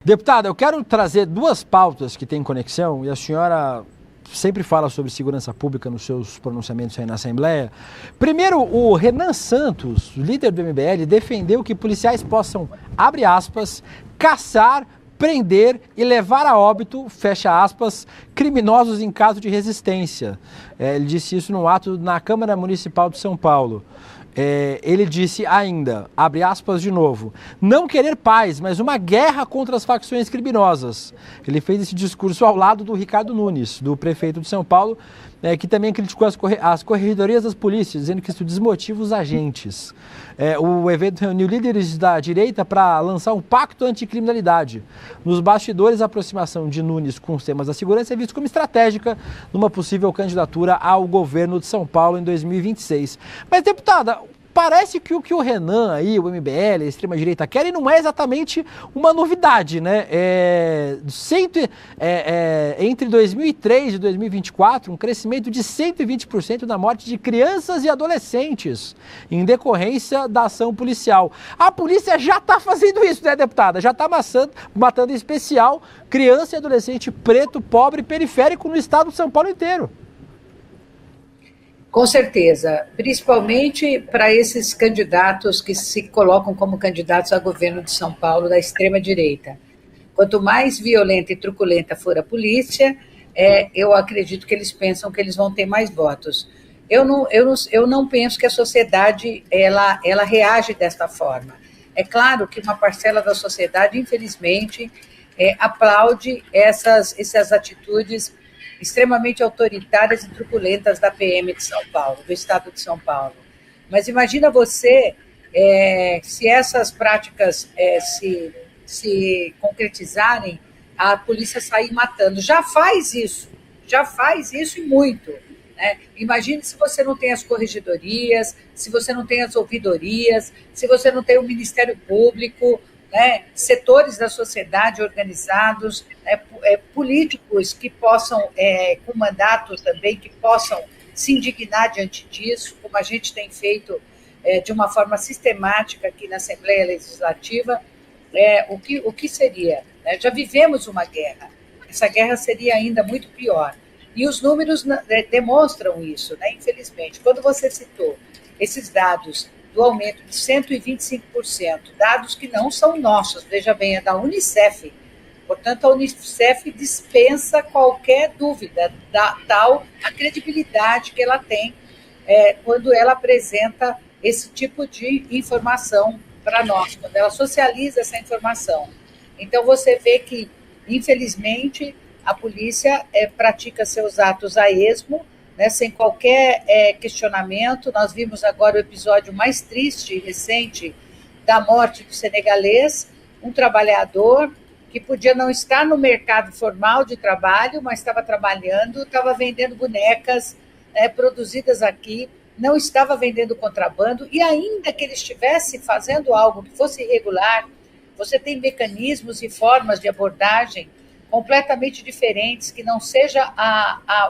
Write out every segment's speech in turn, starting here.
Deputada, eu quero trazer duas pautas que têm conexão e a senhora sempre fala sobre segurança pública nos seus pronunciamentos aí na Assembleia. Primeiro, o Renan Santos, líder do MBL, defendeu que policiais possam, abre aspas, caçar, prender e levar a óbito, fecha aspas, criminosos em caso de resistência. Ele disse isso no ato na Câmara Municipal de São Paulo. Ele disse ainda, abre aspas de novo, não querer paz, mas uma guerra contra as facções criminosas. Ele fez esse discurso ao lado do Ricardo Nunes, do prefeito de São Paulo, que também criticou as corregedorias das polícias, dizendo que isso desmotiva os agentes. O evento reuniu líderes da direita para lançar um pacto anticriminalidade. Nos bastidores, a aproximação de Nunes com os temas da segurança é vista como estratégica numa possível candidatura ao governo de São Paulo em 2026. Mas, deputada, parece que o que o Renan aí, o MBL, a extrema-direita querem não é exatamente uma novidade, né? Entre 2003 e 2024, um crescimento de 120% na morte de crianças e adolescentes em decorrência da ação policial. A polícia já está fazendo isso, né, deputada? Já está matando em especial criança e adolescente preto, pobre, periférico no estado de São Paulo inteiro. Com certeza, principalmente para esses candidatos que se colocam como candidatos a governo de São Paulo da extrema-direita. Quanto mais violenta e truculenta for a polícia, eu acredito que eles pensam que eles vão ter mais votos. Eu não penso que a sociedade ela reage desta forma. É claro que uma parcela da sociedade, infelizmente, aplaude essas atitudes extremamente autoritárias e truculentas da PM de São Paulo, do estado de São Paulo. Mas imagina você, se essas práticas se concretizarem, a polícia sair matando. Já faz isso e muito. Né? Imagine se você não tem as corregedorias, se você não tem as ouvidorias, se você não tem o Ministério Público, né, setores da sociedade organizados, políticos que possam, com mandatos também, que possam se indignar diante disso, como a gente tem feito de uma forma sistemática aqui na Assembleia Legislativa, o que seria? Né? Já vivemos uma guerra, essa guerra seria ainda muito pior. E os números demonstram isso, né, infelizmente. Quando você citou esses dados do aumento de 125%, dados que não são nossos, veja bem, é da Unicef. Portanto, a Unicef dispensa qualquer dúvida da tal a credibilidade que ela tem quando ela apresenta esse tipo de informação para nós, quando ela socializa essa informação. Então, você vê que, infelizmente, a polícia pratica seus atos a esmo, né, sem qualquer questionamento. Nós vimos agora o episódio mais triste e recente da morte do senegalês, um trabalhador que podia não estar no mercado formal de trabalho, mas estava trabalhando, estava vendendo bonecas produzidas aqui, não estava vendendo contrabando, e ainda que ele estivesse fazendo algo que fosse irregular, você tem mecanismos e formas de abordagem completamente diferentes, que não seja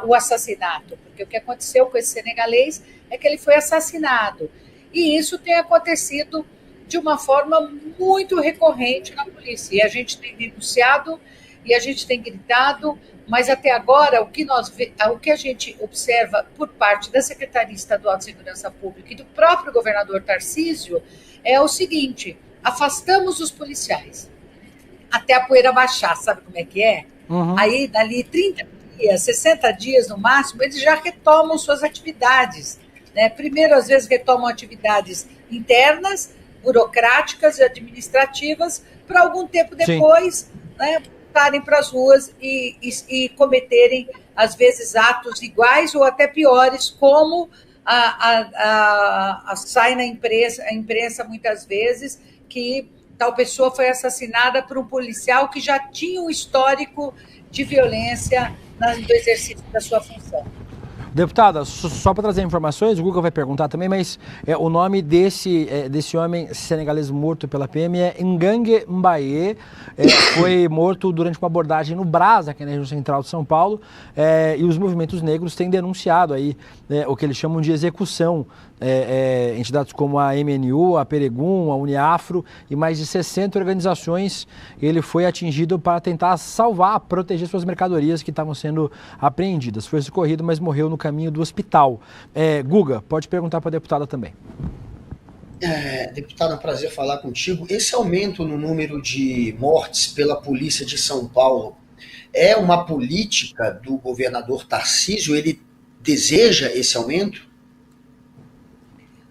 o assassinato, porque o que aconteceu com esse senegalês é que ele foi assassinado, e isso tem acontecido de uma forma muito recorrente na polícia, e a gente tem denunciado, e a gente tem gritado, mas até agora o que a gente observa por parte da Secretaria Estadual de Segurança Pública e do próprio governador Tarcísio é o seguinte: afastamos os policiais até a poeira baixar, sabe como é que é? Uhum. Aí, dali 30 dias, 60 dias no máximo, eles já retomam suas atividades. Né? Primeiro, às vezes, retomam atividades internas, burocráticas e administrativas, para algum tempo depois, né, voltarem para as ruas e cometerem, às vezes, atos iguais ou até piores, como sai na imprensa muitas vezes, que tal pessoa foi assassinada por um policial que já tinha um histórico de violência no exercício da sua função. Deputada, só para trazer informações, o Guga vai perguntar também, mas o nome desse homem senegalês morto pela PM é Ngangue Mbaye, foi morto durante uma abordagem no Brás, aqui na região central de São Paulo, e os movimentos negros têm denunciado aí o que eles chamam de execução entidades como a MNU, a Peregum, a Uniafro e mais de 60 organizações. Ele foi atingido para tentar salvar, proteger suas mercadorias que estavam sendo apreendidas. Foi socorrido, mas morreu no caminho do hospital. Guga, pode perguntar para a deputada também. Deputada, é um prazer falar contigo. Esse aumento no número de mortes pela polícia de São Paulo é uma política do governador Tarcísio? Ele deseja esse aumento?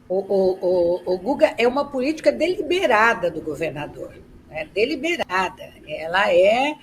O Guga, é uma política deliberada do governador, né? Deliberada. Ela é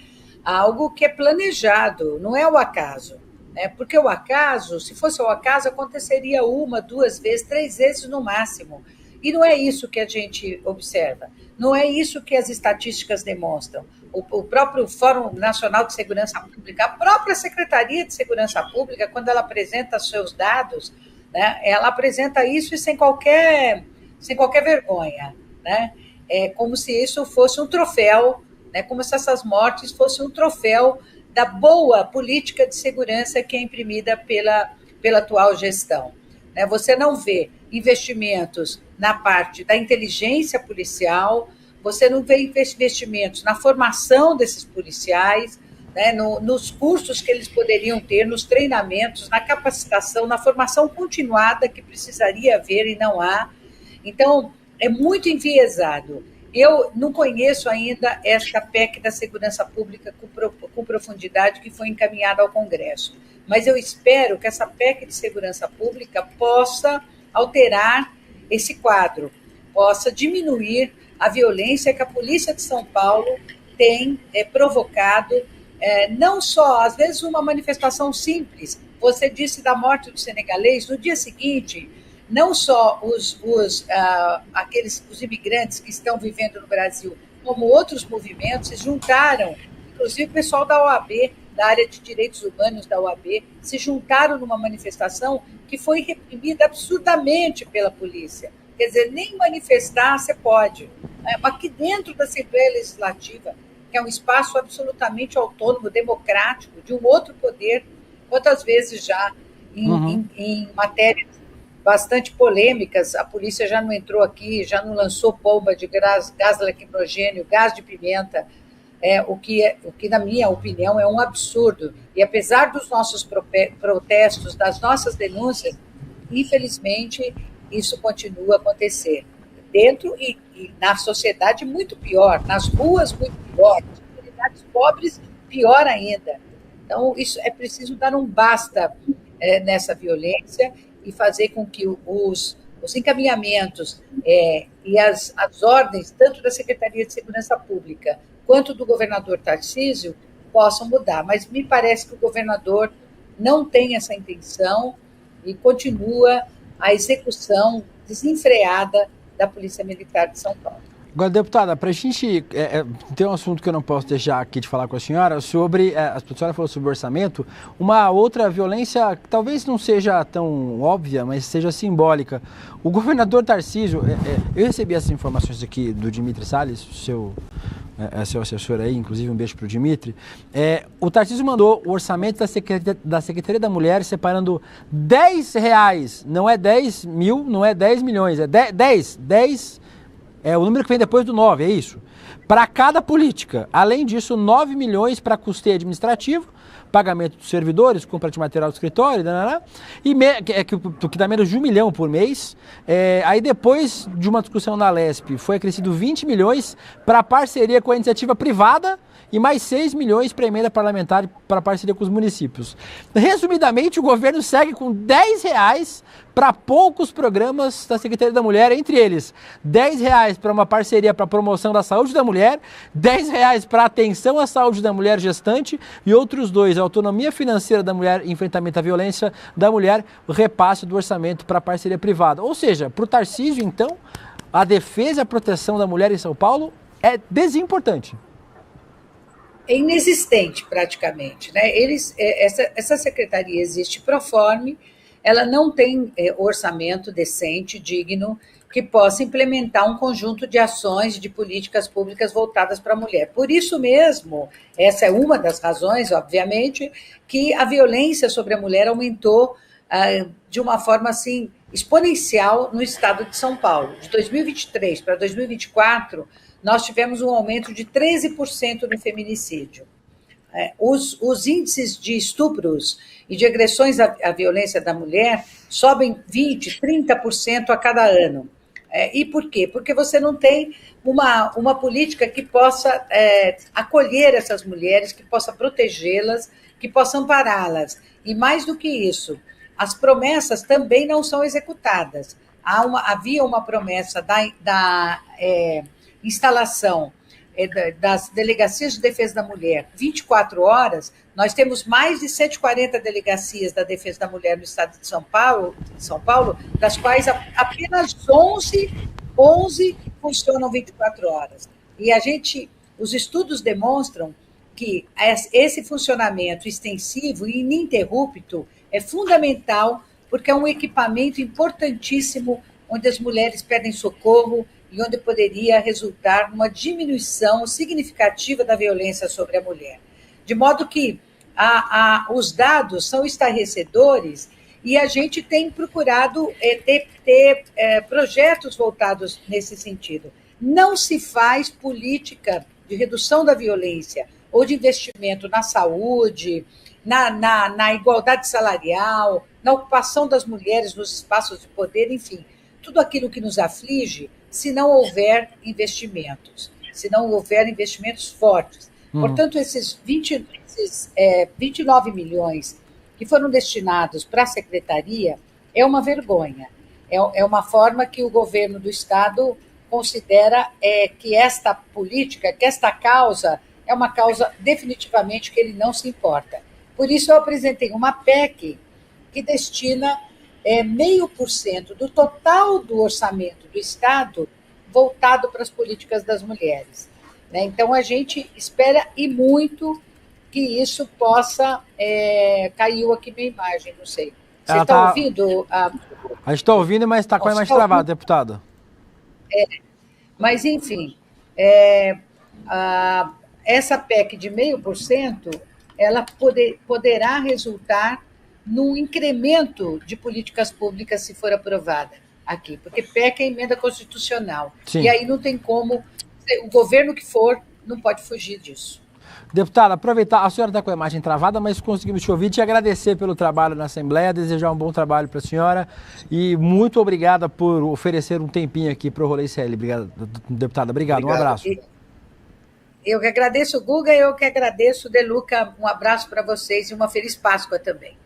algo que é planejado, não é o acaso, né? Porque o acaso, se fosse o acaso, aconteceria 1, 2 vezes, 3 vezes no máximo. E não é isso que a gente observa, não é isso que as estatísticas demonstram. O próprio Fórum Nacional de Segurança Pública, a própria Secretaria de Segurança Pública, quando ela apresenta seus dados, né, ela apresenta isso e sem qualquer vergonha, né? É como se isso fosse um troféu, né, como se essas mortes fossem um troféu da boa política de segurança que é imprimida pela atual gestão. Né? Você não vê investimentos na parte da inteligência policial, você não vê investimentos na formação desses policiais, né, nos cursos que eles poderiam ter, nos treinamentos, na capacitação, na formação continuada que precisaria haver e não há. Então, é muito enviesado. Eu não conheço ainda esta PEC da segurança pública com profundidade que foi encaminhada ao Congresso, mas eu espero que essa PEC de segurança pública possa alterar esse quadro, possa diminuir a violência que a Polícia de São Paulo tem provocado, não só, às vezes, uma manifestação simples. Você disse da morte do senegalês, no dia seguinte, não só os imigrantes que estão vivendo no Brasil, como outros movimentos se juntaram, inclusive o pessoal da OAB, da área de direitos humanos da OAB, se juntaram numa manifestação que foi reprimida absurdamente pela polícia. Quer dizer, nem manifestar você pode. Aqui dentro da Assembleia Legislativa, que é um espaço absolutamente autônomo, democrático, de um outro poder, quantas vezes já em matérias bastante polêmicas, a polícia já não entrou aqui, já não lançou bomba de gás lacrimogêneo, gás de pimenta, o que, na minha opinião, é um absurdo. E apesar dos nossos protestos, das nossas denúncias, infelizmente, isso continua a acontecer. Dentro e na sociedade, muito pior, nas ruas, muito pior, nas comunidades pobres, pior ainda. Então, isso é preciso dar um basta nessa violência e fazer com que os encaminhamentos e as ordens, tanto da Secretaria de Segurança Pública quanto do governador Tarcísio, possam mudar. Mas me parece que o governador não tem essa intenção e continua a execução desenfreada da Polícia Militar de São Paulo. Agora, deputada, para a gente tem um assunto que eu não posso deixar aqui de falar com a senhora sobre, a senhora falou sobre o orçamento, uma outra violência que talvez não seja tão óbvia, mas seja simbólica. O governador Tarcísio, eu recebi essas informações aqui do Dimitri Salles, seu assessor aí, inclusive um beijo para o Dimitri. O Tarcísio mandou o orçamento da Secretaria da Mulher separando R$10, não é 10 mil, não é 10 milhões, é 10 o número que vem depois do 9, é isso? Para cada política. Além disso, 9 milhões para custeio administrativo, pagamento dos servidores, compra de material do escritório, que dá menos de 1 milhão por mês. Aí depois de uma discussão na Lesp, foi acrescido 20 milhões para parceria com a iniciativa privada e mais 6 milhões para emenda parlamentar para parceria com os municípios. Resumidamente, o governo segue com R$10 para poucos programas da Secretaria da Mulher, entre eles R$10 para uma parceria para a promoção da saúde da mulher, R$10 para atenção à saúde da mulher gestante e outros 2, a autonomia financeira da mulher e enfrentamento à violência da mulher, o repasse do orçamento para a parceria privada. Ou seja, para o Tarcísio, então, a defesa e a proteção da mulher em São Paulo é desimportante. É inexistente, praticamente, né? Essa secretaria existe proforme, ela não tem orçamento decente, digno, que possa implementar um conjunto de ações, de políticas públicas voltadas para a mulher. Por isso mesmo, essa é uma das razões, obviamente, que a violência sobre a mulher aumentou de uma forma assim exponencial no estado de São Paulo. De 2023 para 2024, nós tivemos um aumento de 13% no feminicídio. Os índices de estupros e de agressões à violência da mulher sobem 20%, 30% a cada ano. E por quê? Porque você não tem uma política que possa acolher essas mulheres, que possa protegê-las, que possa ampará-las. E mais do que isso, as promessas também não são executadas. Havia uma promessa da instalação das delegacias de defesa da mulher 24 horas, nós temos mais de 140 delegacias da defesa da mulher no estado de São Paulo, das quais apenas 11 funcionam 24 horas. E os estudos demonstram que esse funcionamento extensivo e ininterrupto é fundamental, porque é um equipamento importantíssimo onde as mulheres pedem socorro e onde poderia resultar numa diminuição significativa da violência sobre a mulher. De modo que os dados são estarrecedores e a gente tem procurado ter projetos voltados nesse sentido. Não se faz política de redução da violência ou de investimento na saúde, na igualdade salarial, na ocupação das mulheres nos espaços de poder, enfim, tudo aquilo que nos aflige, se não houver investimentos fortes. Portanto, esses 29 milhões que foram destinados para a secretaria é uma vergonha. É uma forma que o governo do Estado considera que esta política, que esta causa, é uma causa definitivamente que ele não se importa. Por isso, eu apresentei uma PEC que destina 0,5% do total do orçamento do Estado voltado para as políticas das mulheres. Então, a gente espera e muito que isso possa... Caiu aqui minha imagem, não sei. Você está ouvindo? A gente está ouvindo, mas está com a imagem travada, deputada. Mas, enfim, essa PEC de 0,5%, ela poderá resultar num incremento de políticas públicas se for aprovada aqui, porque PEC é emenda constitucional. Sim. E aí não tem como, o governo que for não pode fugir disso. Deputada, aproveitar, a senhora está com a imagem travada, mas conseguimos te ouvir, te agradecer pelo trabalho na Assembleia, desejar um bom trabalho para a senhora e muito obrigada por oferecer um tempinho aqui para o Rolê CL. Obrigado, deputada, obrigado. Um abraço. Eu que agradeço, Guga, eu que agradeço, De Luca, um abraço para vocês e uma feliz Páscoa também.